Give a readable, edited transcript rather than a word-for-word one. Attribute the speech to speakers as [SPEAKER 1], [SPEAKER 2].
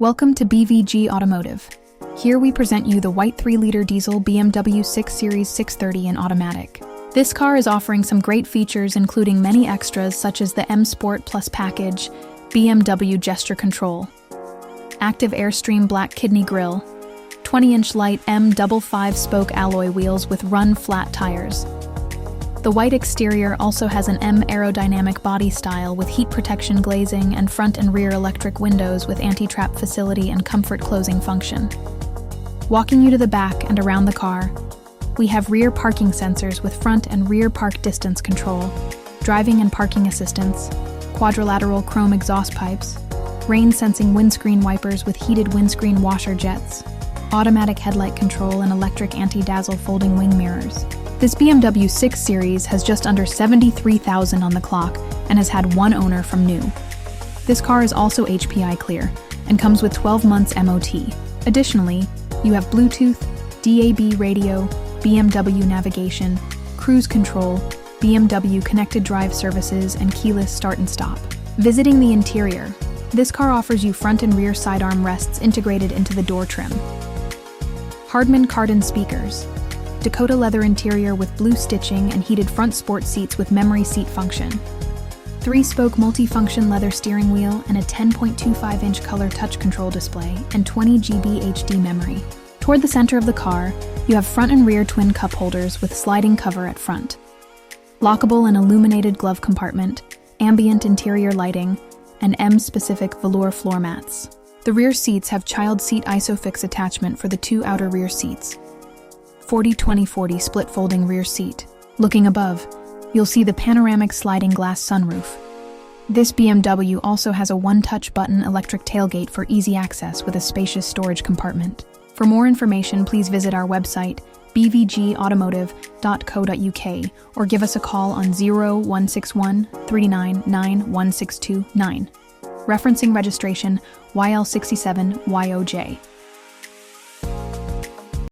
[SPEAKER 1] Welcome to BVG Automotive. Here we present you the white 3-liter diesel BMW 6 Series 630 in automatic. This car is offering some great features including many extras such as the M Sport Plus package, BMW gesture control, active Airstream black kidney grille, 20-inch light M double 5-spoke alloy wheels with run flat tires. The white exterior also has an M aerodynamic body style with heat protection glazing and front and rear electric windows with anti-trap facility and comfort closing function. Walking you to the back and around the car, we have rear parking sensors with front and rear park distance control, driving and parking assistance, quadrilateral chrome exhaust pipes, rain-sensing windscreen wipers with heated windscreen washer jets, automatic headlight control and electric anti-dazzle folding wing mirrors. This BMW 6 Series has just under 73,000 on the clock and has had one owner from new. This car is also HPI clear and comes with 12 months MOT. Additionally, you have Bluetooth, DAB radio, BMW navigation, cruise control, BMW connected drive services, and keyless start and stop. Visiting the interior, this car offers you front and rear sidearm rests integrated into the door trim. Harman Kardon speakers, Dakota leather interior with blue stitching and heated front sport seats with memory seat function, 3-spoke multi-function leather steering wheel and a 10.25-inch color touch control display and 20 GB HD memory. Toward the center of the car, you have front and rear twin cup holders with sliding cover at front, lockable and illuminated glove compartment, ambient interior lighting, and M-specific velour floor mats. The rear seats have child seat ISOFIX attachment for the 2 outer rear seats. 40-20-40 split folding rear seat. Looking above, you'll see the panoramic sliding glass sunroof. This BMW also has a one-touch button electric tailgate for easy access with a spacious storage compartment. For more information, please visit our website, bvgautomotive.co.uk, or give us a call on 0161 399 1629. Referencing registration YL67YOJ.